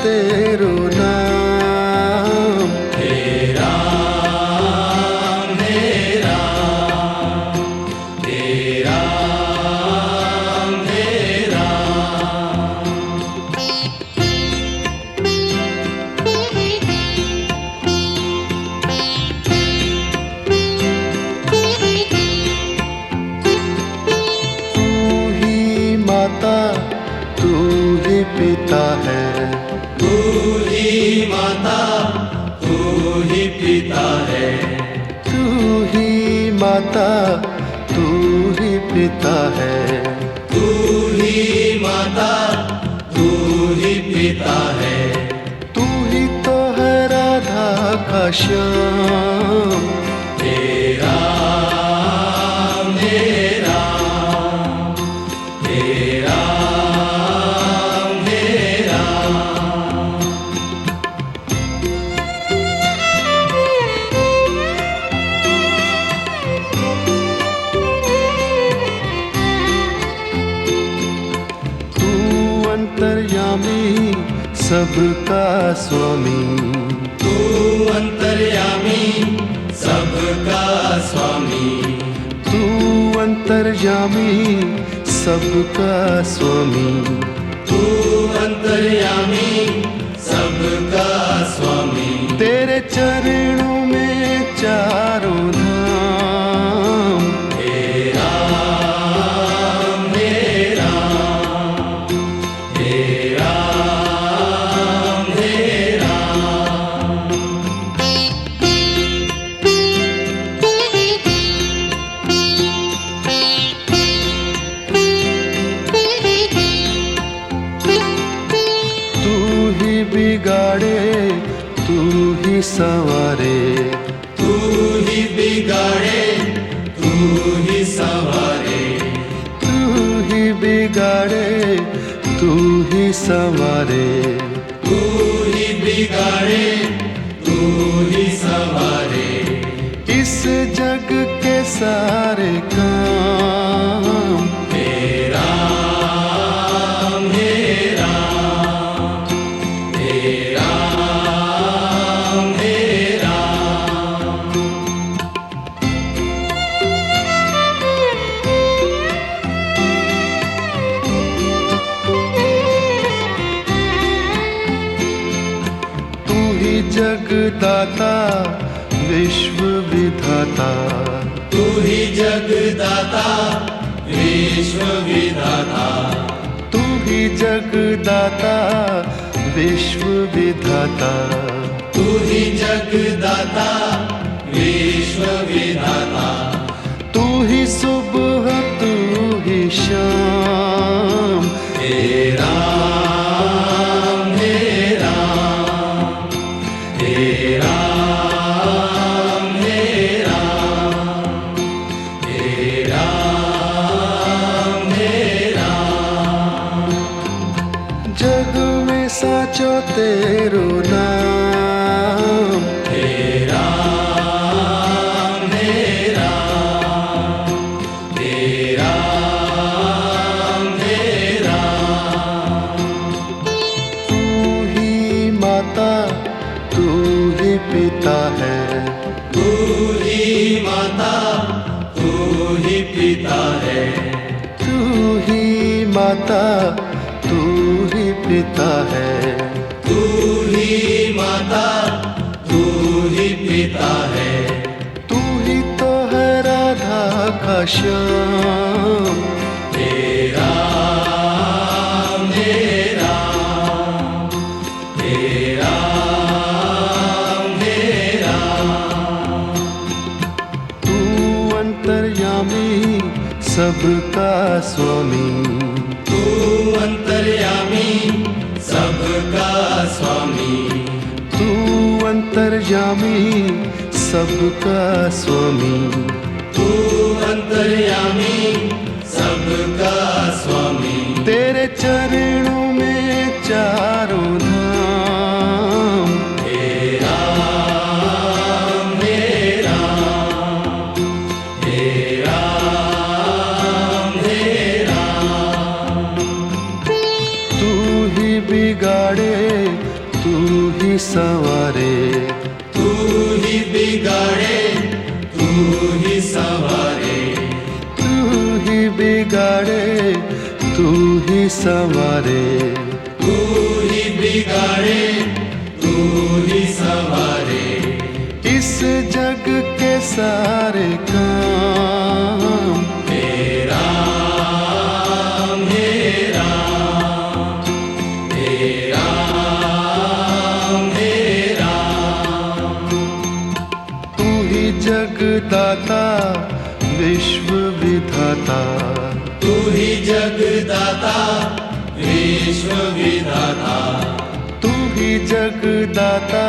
तेरो नाम। हे राम हे राम हे राम हे राम। तू ही माता तू ही पिता है, तू ही माता तू ही पिता है, तू ही माता तू ही पिता है। तू ही माता तू ही पिता है। तू ही तो है राधा का श्याम। हे राम हे राम हे राम हे राम। तू अंतर्यामी सबका स्वामी, तू अंतर्यामी सबका स्वामी, तू अंतर्यामी सबका स्वामी। तू अंतर्यामी सबका स्वामी। तेरे चरणों में चारों धाम। हे राम हे राम हे राम हे राम। तू ही बिगाड़े तू ही संवारे, तू ही बिगाड़े तू ही संवारे, तू ही बिगाड़े तू ही संवारे। तू ही बिगाड़े तू ही संवारे। इस जग के सारे काम। हे राम हे राम हे राम हे राम। तू ही जगदाता विश्व विधाता, तू ही जगदाता विश्व विधाता, तू ही जगदाता विश्व विधाता। तू ही जगदाता विश्व विधाता। तू ही सुबह तू ही शाम। हे राम हे राम हे राम हे राम हे राम हे राम। जग में साचो तेरो नाम। हे राम हे राम हे राम हे राम। तू ही माता तू ही पिता है, तू ही माता तू ही पिता है, तू ही माता तू ही पिता है। तू ही माता तू ही पिता है। तू ही तो है राधा का श्याम। हे राम हे राम हे राम हे राम। तू अंतर्यामी सबका स्वामी, तू अंतर्यामी सबका स्वामी, तू अंतर्यामी सबका स्वामी। तू अंतर्यामी सबका स्वामी। तेरे चरणों में चारों धाम। हे राम हे राम हे राम हे राम। तू ही बिगाड़े संवारे, तू ही बिगाड़े, तू ही संवारे। इस जग के सारे काम। हे राम, हे राम, हे राम, हे राम। तू ही जगदाता विश्व विधाता, तू ही जगदाता विश्व विधाता, तू ही जगदाता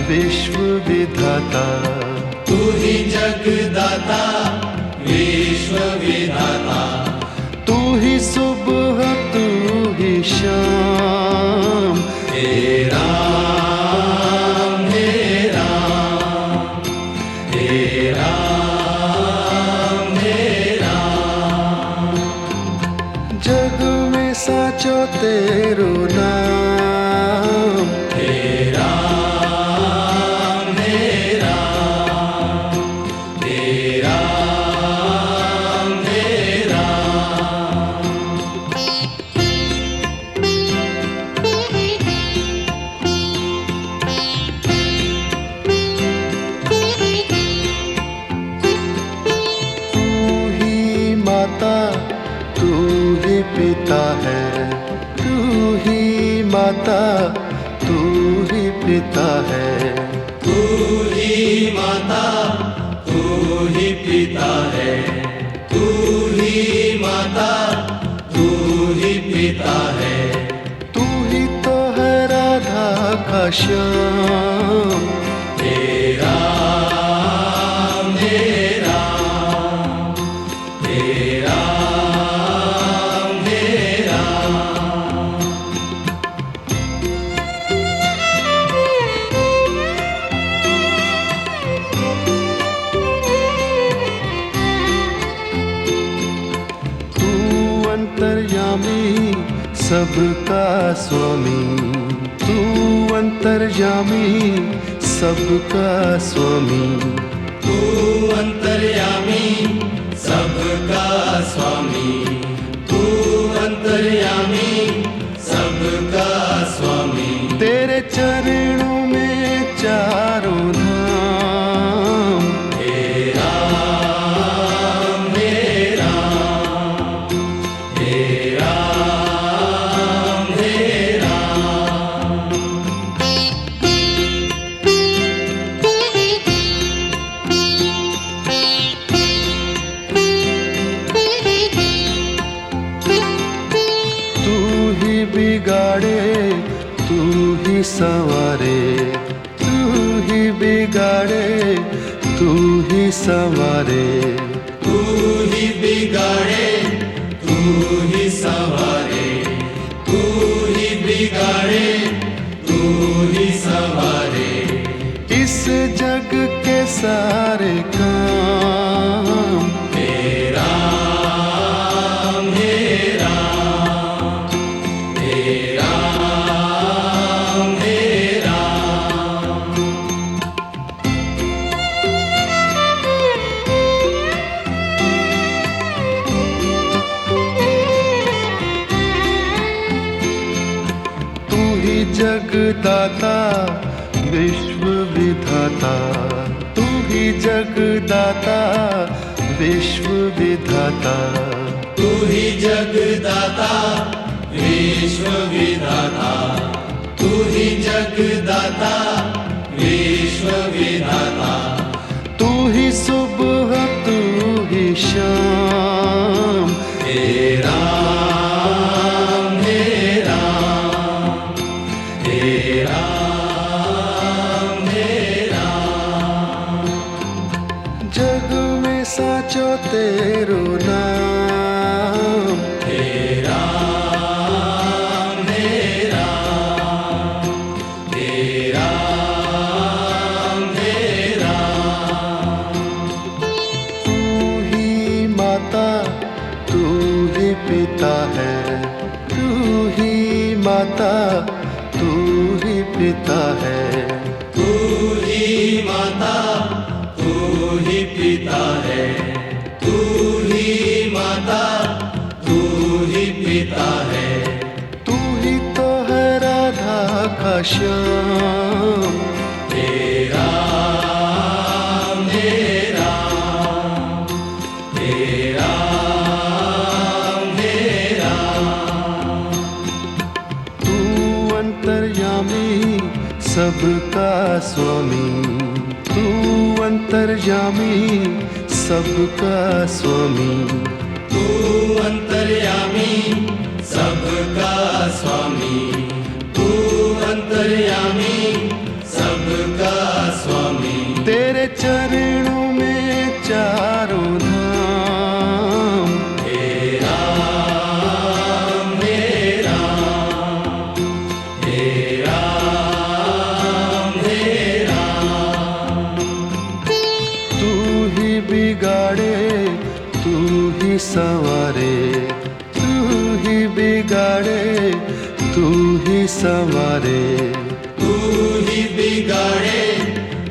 विश्व विधाता, तू ही जगदाता विश्व विधाता। तू ही सुबह तू ही शाम। हे राम, हे राम, हे राम, हे राम। जग में साचो तेरो नाम। हे राम, हे राम, हे राम, हे राम। तू ही माता तू ही पिता है, तू ही माता तू ही पिता है। तू ही माता, तू ही पिता है, तू ही माता, तू ही पिता है। तू ही तो है राधा का श्याम। हे राम, हे राम, हे राम, हे राम। तू अंतर्यामी सबका स्वामी, तू अंतर्यामी सबका स्वामी। तू अंतर्यामी सबका स्वामी, तू अंतर्यामी सबका स्वामी। तेरे चरणों में चारों धाम। हे राम, हे राम, हे राम, हे राम। तू ही बिगाड़े तू ही संवारे, तू ही बिगाड़े तू ही संवारे। तू ही बिगाड़े, तू ही संवारे, तू ही बिगाड़े, तू ही संवारे। इस जग के सारे काम। हे राम, हे राम, हे राम, हे राम। तू ही जगदाता विश्व विधाता, तू ही जगदाता विश्व विधाता। तू ही जगदाता विश्व विधाता, तू ही जगदाता विश्व विधाता। तू ही सुबह तू ही शाम। हे राम, हे राम, हे राम, हे राम। जग में साचो तेरो नाम। हे राम, हे राम, हे राम, हे राम। तू ही माता तू ही पिता है, तू ही माता तू ही पिता है। तू ही माता, तू ही पिता है, तू ही माता, तू ही पिता पिता है। तू ही तो है राधा का श्याम। तेरा मेरा तेरा मेरा तू अंतर्यामी सबका स्वामी। तू अंतर्यामी सबका स्वामी। तू अंतर्यामी सबका स्वामी। तू अंतर्यामी सबका स्वामी। तेरे चरणों में चारों धाम। तेरा मेरा तेरा मेरा तू ही बिगाड़े तू ही संवारे। तू ही बिगाड़े तू ही संवारे। तू ही बिगाड़े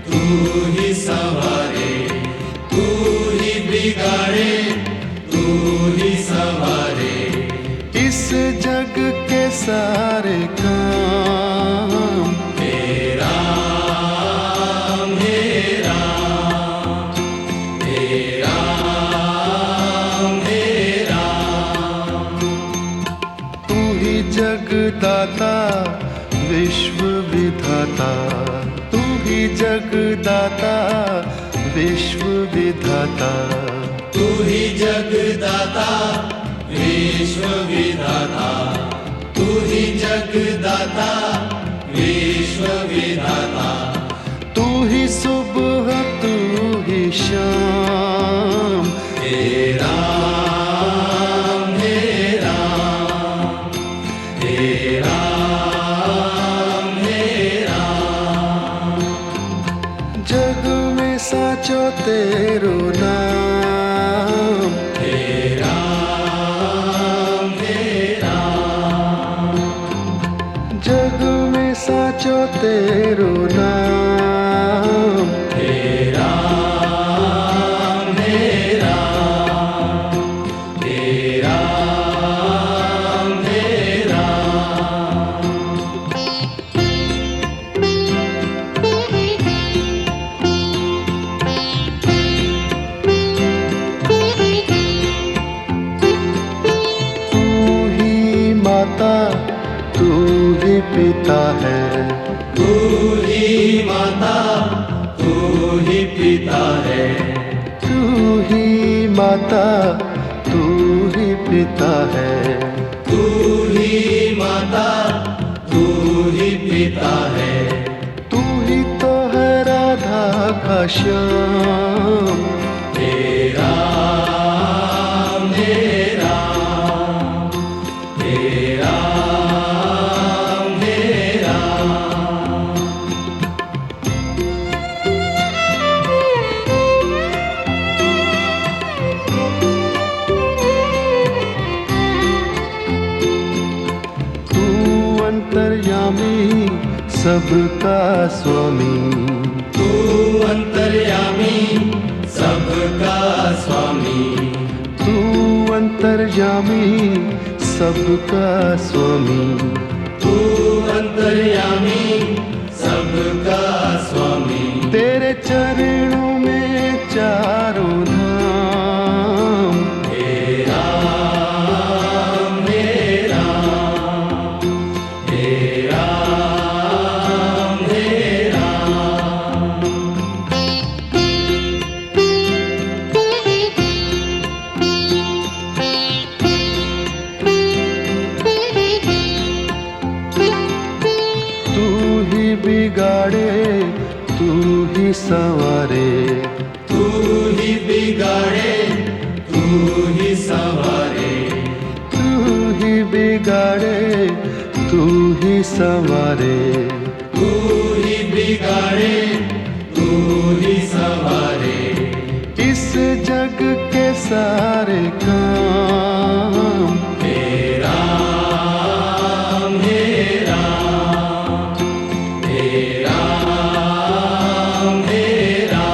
तू ही संवारे। तू ही बिगाड़े तू ही संवारे। इस जग के सारे काम। तेरा मेरा तेरा मेरा तू ही जगदाता विश्व विधाता। तू ही जगदाता विश्व विधाता। तू ही जगदाता विश्व विधाता। तू ही जगदाता विश्व विधाता। तू ही सुबह तू ही शाम। तेरा मेरा तेरा मेरा जग में साचो तेरो नाम। तेरा मेरा जग में साचो तेरो नाम। तेरा मेरा तेरा मेरा तू ही माता तू ही पिता है। तू ही माता तू ही पिता है। तू ही माता तू ही पिता है। तू ही माता तू ही पिता है। तू ही तो है राधा का श्याम। तेरा मेरा तेरा मेरा तू अंतर्यामी सबका स्वामी। तू अंतर्यामी सबका स्वामी। तू अंतर्यामी सबका स्वामी। तू अंतर्यामी सबका स्वामी। तेरे चरणों में चारों धाम। तेरा मेरा तेरा मेरा तू ही बिगाड़े तू ही संवारे। तू ही बिगाड़े तू ही संवारे। तू ही बिगाड़े तू ही संवारे। तू ही बिगाड़े तू ही संवारे। इस जग के सारे काम। तेरा मेरा तेरा मेरा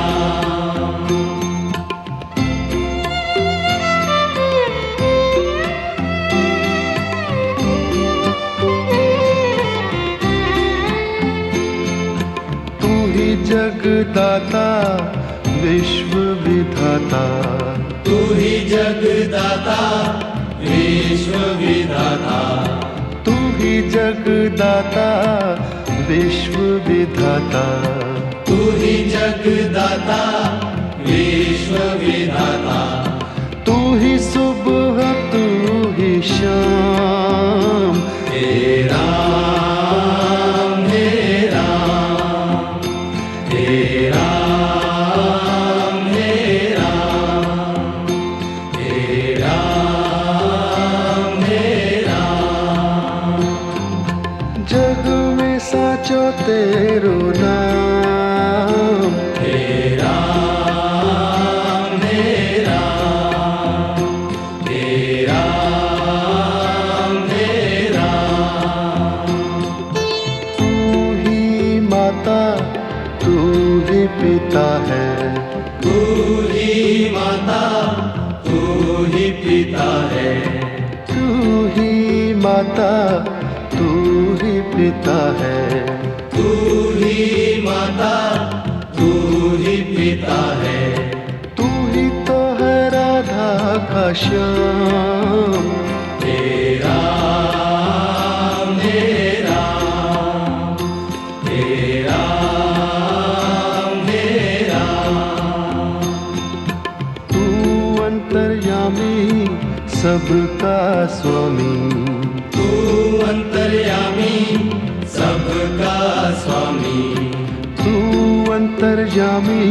जगदाता विश्व विधाता, तू ही जगदाता विश्व विधाता, तू ही जगदाता विश्व विधाता, तू ही जगदाता विश्व विधाता, तू ही सुबह तू ही शाम, हे राम हे राम, हे राम हे राम, हे राम हे राम। जग में साचो तेरो नाम, हे राम हे राम, हे राम हे राम। तू ही माता तू ही पिता है, तू ही माता तू ही पिता है, तू ही माता तू ही पिता है, तू ही माता तू ही पिता है, तू ही तो है राधा का श्याम, हे राम हे राम, हे राम हे राम। तू अंतर्यामी सबका स्वामी, तू अंतर्यामी सबका स्वामी, तू अंतर्यामी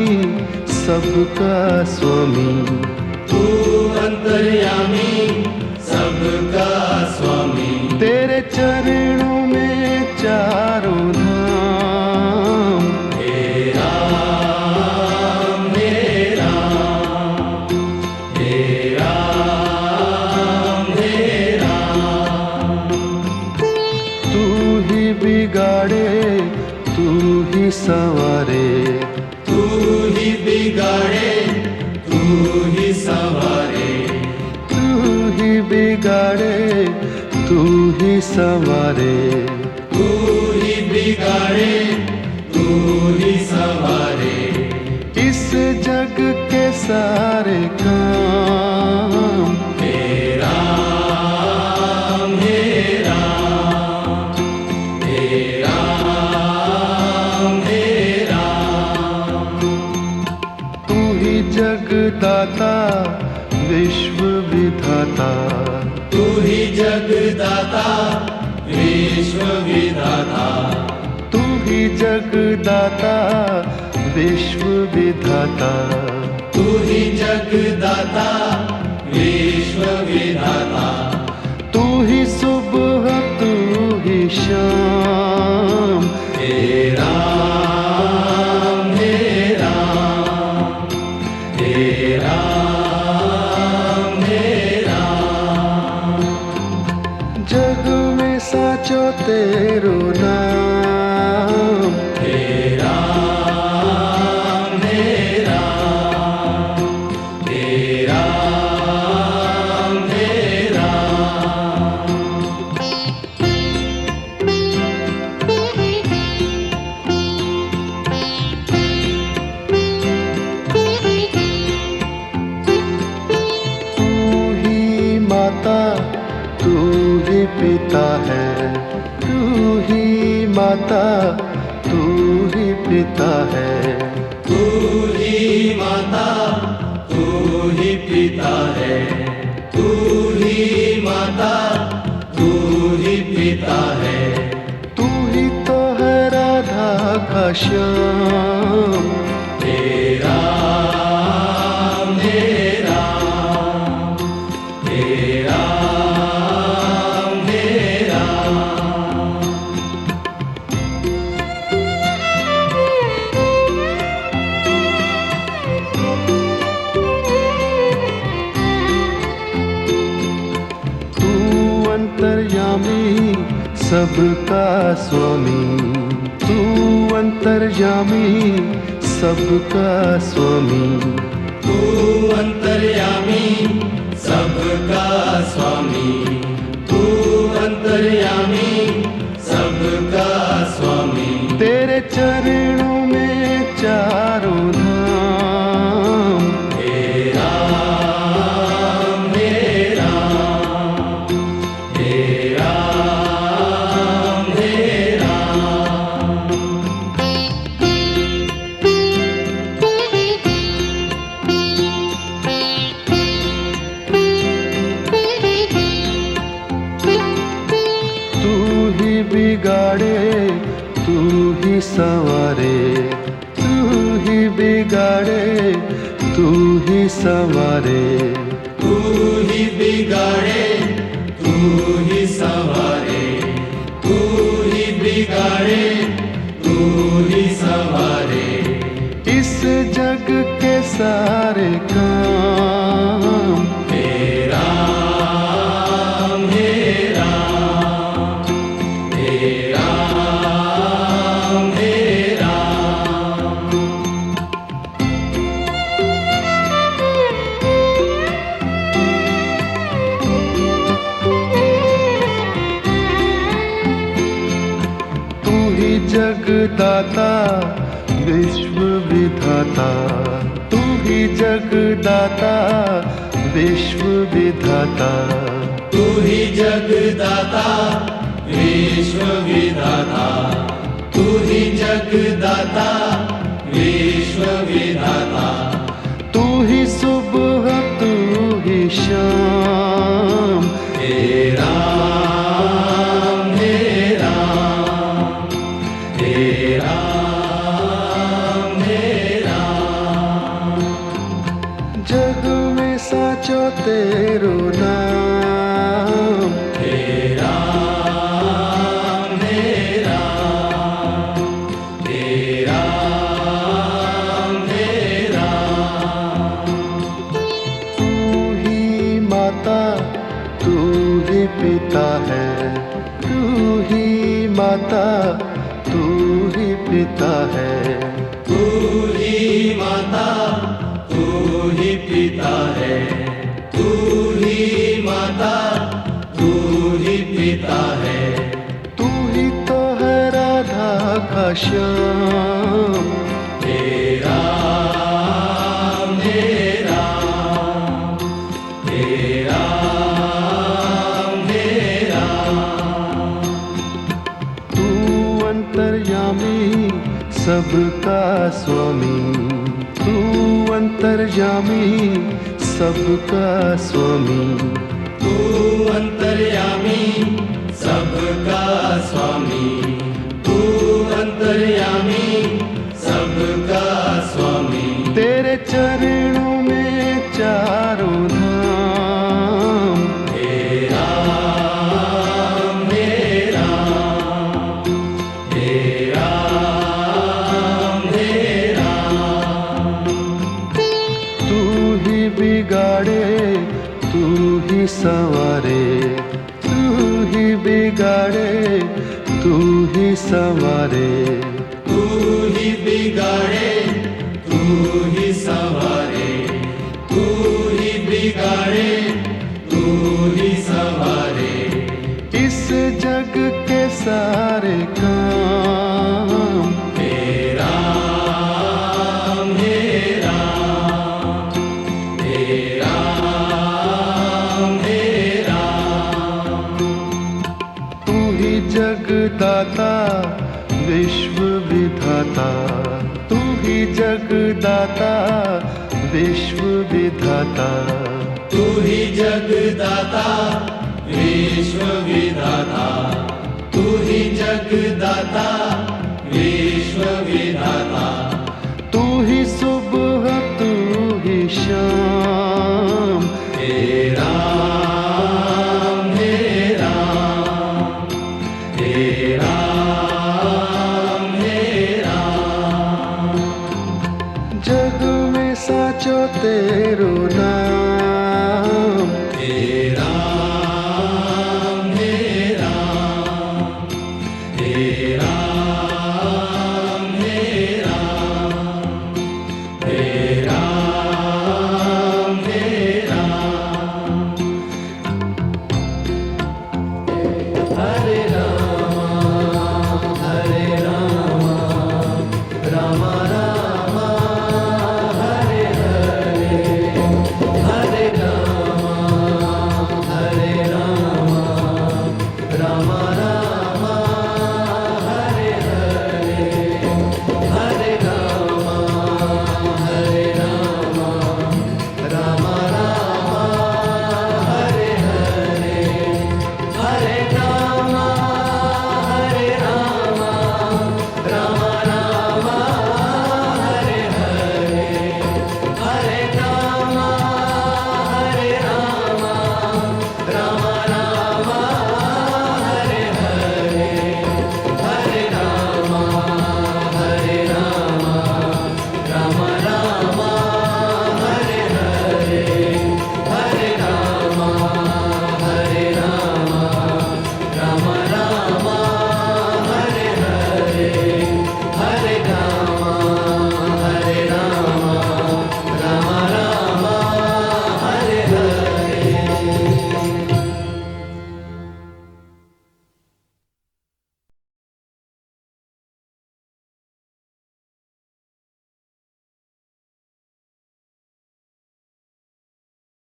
सबका स्वामी, तू अंतर्यामी सबका स्वामी। तेरे चरणों में चारों धाम, हे राम हे राम, हे राम हे राम। तू ही बिगाड़े तू ही संवारे, तू ही बिगाड़े तू ही संवारे, तू ही बिगाड़े तू ही संवारे, तू ही बिगाड़े तू ही संवारे। इस जग के सारे काम, हे राम हे राम, हे राम हे राम। तू ही जगदाता विश्व विधाता, तू ही जगदाता विश्व विधाता, तू ही जगदाता विश्व विधाता, तू ही जगदाता विश्व विधाता, तू ही सुबह तू ही शाम, हे राम हे राम, हे राम हे राम। जग में साचो तेरो नाम, हे राम हे राम, हे राम हे राम। तू ही माता तू ही पिता है, तू ही माता तू ही पिता है, तू ही माता तू ही पिता है, तू ही माता तू ही पिता है, तू ही तो है राधा का श्याम, हे राम हे राम, हे राम हे राम। तू अंतर्यामी सबका स्वामी, तू अंतर्यामी सबका स्वामी, तू अंतर्यामी सबका स्वामी, तू अंतर्यामी सबका स्वामी। तेरे चरणों में चार तू ही संवारे, तू ही बिगाड़े, तू ही संवारे, तू ही बिगाड़े, तू ही संवारे। इस जग के सारे काम हे राम, हे राम, हे राम, हे राम। तू ही जगदाता विश्व विधाता, तू ही जगदाता विश्व विधाता, तू ही जगदाता विश्व विधाता, तू ही जगदाता विश्व विधाता। तू ही सुबह तू ही शाम, हे राम, हे राम, हे राम, हे राम। जग में साचो तेरो नाम, हे राम, हे राम, हे राम, हे राम। तू ही माता तू ही पिता है, तू ही माता तू ही पिता है, तू ही माता, तू ही पिता है, तू ही माता, तू ही पिता है। तू ही तो है राधा का श्याम, हे राम, हे राम, हे राम, हे राम। तू अंतर्यामी सबका स्वामी, तू अंतर्यामी सबका स्वामी, तू अंतर्यामी सबका स्वामी, तू अंतर्यामी सबका स्वामी। तेरे चरणों में चारों धाम, हे राम, हे राम, हे राम, हे राम। तू ही बिगाड़े तू ही संवारे, तू ही बिगाड़े तू ही संवारे, तू ही बिगाड़े, तू ही संवारे, तू ही बिगाड़े, तू ही संवारे। इस जग के सारे काम हे राम, हे राम, हे राम, हे राम। तू ही जगदाता विश्व विधाता, तू ही जगदाता विश्व विधाता, तू ही जगदाता विश्व विधाता, तू ही जगदाता विश्व विधाता। तू ही सुबह तू ही शाम, हे राम, हे राम, हे राम, हे राम। जग में साचो तेरो नाम।